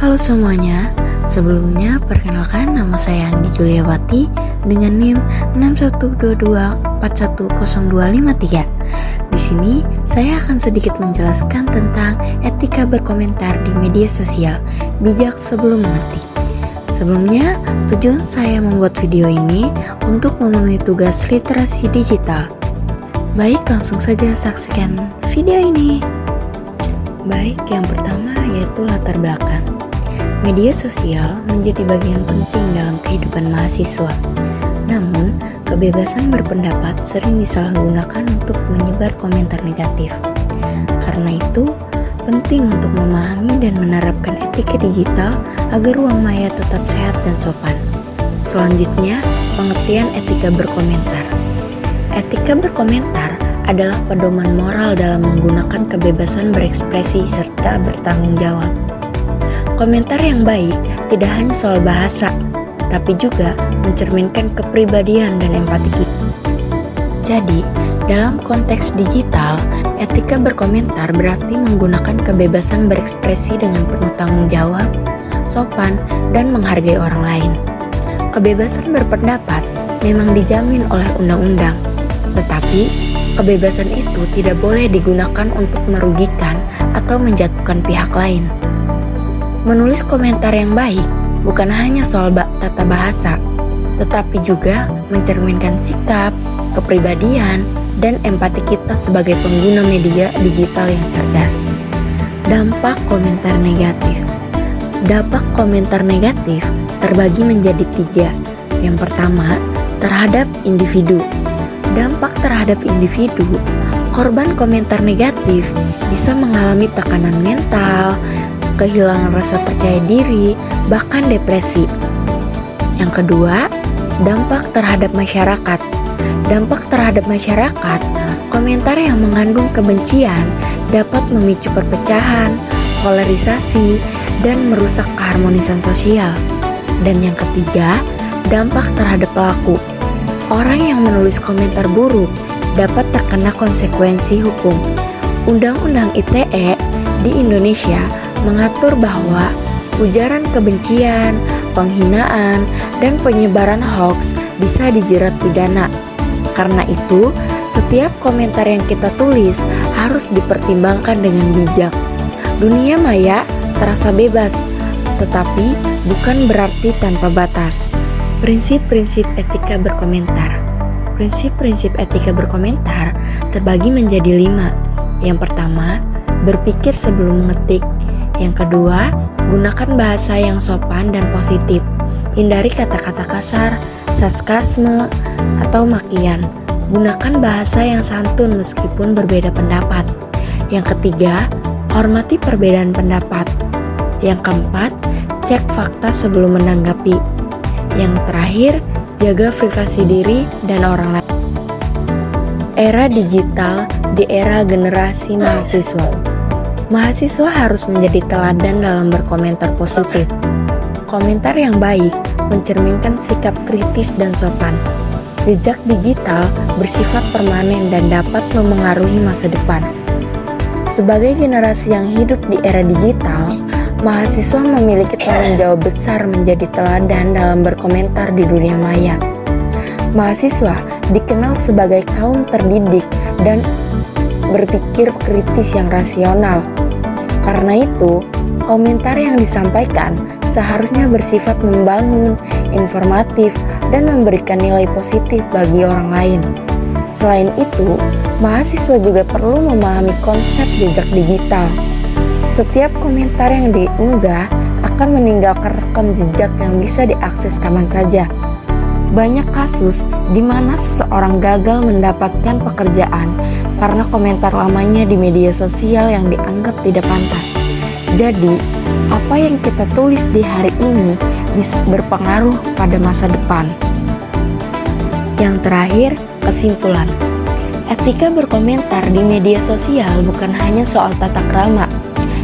Halo semuanya, sebelumnya perkenalkan nama saya Anggi Juliawati dengan NIM 6122410253. Di sini saya akan sedikit menjelaskan tentang etika berkomentar di media sosial, bijak sebelum mengetik. Sebelumnya, tujuan saya membuat video ini untuk memenuhi tugas literasi digital. Baik, langsung saja saksikan video ini. Baik, yang pertama yaitu latar belakang. Media sosial menjadi bagian penting dalam kehidupan mahasiswa. Namun, kebebasan berpendapat sering disalahgunakan untuk menyebar komentar negatif. Karena itu, penting untuk memahami dan menerapkan etika digital agar ruang maya tetap sehat dan sopan. Selanjutnya, pengertian etika berkomentar. Etika berkomentar adalah pedoman moral dalam menggunakan kebebasan berekspresi serta bertanggung jawab. Komentar yang baik tidak hanya soal bahasa, tapi juga mencerminkan kepribadian dan empati kita. Jadi, dalam konteks digital, etika berkomentar berarti menggunakan kebebasan berekspresi dengan penuh tanggung jawab, sopan, dan menghargai orang lain. Kebebasan berpendapat memang dijamin oleh undang-undang, tetapi kebebasan itu tidak boleh digunakan untuk merugikan atau menjatuhkan pihak lain. Menulis komentar yang baik bukan hanya soal tata bahasa, tetapi juga mencerminkan sikap, kepribadian, dan empati kita sebagai pengguna media digital yang cerdas. Dampak komentar negatif. Dampak komentar negatif terbagi menjadi 3. Yang pertama, terhadap individu. Dampak terhadap individu, korban komentar negatif bisa mengalami tekanan mental, kehilangan rasa percaya diri, bahkan depresi. Yang kedua, dampak terhadap masyarakat. Dampak terhadap masyarakat, komentar yang mengandung kebencian dapat memicu perpecahan, polarisasi, dan merusak keharmonisan sosial. Dan yang ketiga, dampak terhadap pelaku. Orang yang menulis komentar buruk dapat terkena konsekuensi hukum. Undang-Undang ITE di Indonesia mengatur bahwa ujaran kebencian, penghinaan, dan penyebaran hoaks bisa dijerat pidana. Karena itu, setiap komentar yang kita tulis harus dipertimbangkan dengan bijak. Dunia maya terasa bebas, tetapi bukan berarti tanpa batas. Prinsip-prinsip etika berkomentar. Prinsip-prinsip etika berkomentar terbagi menjadi 5. Yang pertama, berpikir sebelum mengetik. Yang kedua, gunakan bahasa yang sopan dan positif. Hindari kata-kata kasar, sarkasme, atau makian. Gunakan bahasa yang santun meskipun berbeda pendapat. Yang ketiga, hormati perbedaan pendapat. Yang keempat, cek fakta sebelum menanggapi. Yang terakhir, jaga privasi diri dan orang lain. Era digital di era generasi mahasiswa. Mahasiswa harus menjadi teladan dalam berkomentar positif. Komentar yang baik mencerminkan sikap kritis dan sopan. Jejak digital bersifat permanen dan dapat memengaruhi masa depan. Sebagai generasi yang hidup di era digital, mahasiswa memiliki tanggung jawab besar menjadi teladan dalam berkomentar di dunia maya. Mahasiswa dikenal sebagai kaum terdidik dan berpikir kritis yang rasional. Karena itu, komentar yang disampaikan seharusnya bersifat membangun, informatif, dan memberikan nilai positif bagi orang lain. Selain itu, mahasiswa juga perlu memahami konsep jejak digital. Setiap komentar yang diunggah akan meninggalkan rekam jejak yang bisa diakses kapan saja. Banyak kasus di mana seseorang gagal mendapatkan pekerjaan karena komentar lamanya di media sosial yang dianggap tidak pantas. Jadi, apa yang kita tulis di hari ini bisa berpengaruh pada masa depan. Yang terakhir, kesimpulan. Etika berkomentar di media sosial bukan hanya soal tata krama,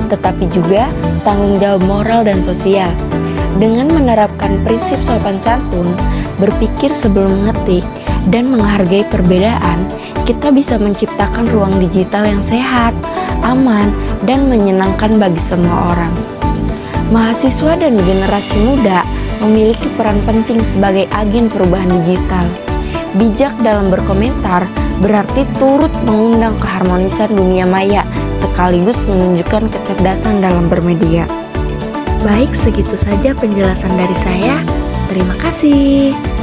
tetapi juga tanggung jawab moral dan sosial. Dengan menerapkan prinsip sopan santun, berpikir sebelum mengetik, dan menghargai perbedaan, kita bisa menciptakan ruang digital yang sehat, aman, dan menyenangkan bagi semua orang. Mahasiswa dan generasi muda memiliki peran penting sebagai agen perubahan digital. Bijak dalam berkomentar berarti turut mengundang keharmonisan dunia maya sekaligus menunjukkan kecerdasan dalam bermedia. Baik, segitu saja penjelasan dari saya. Terima kasih.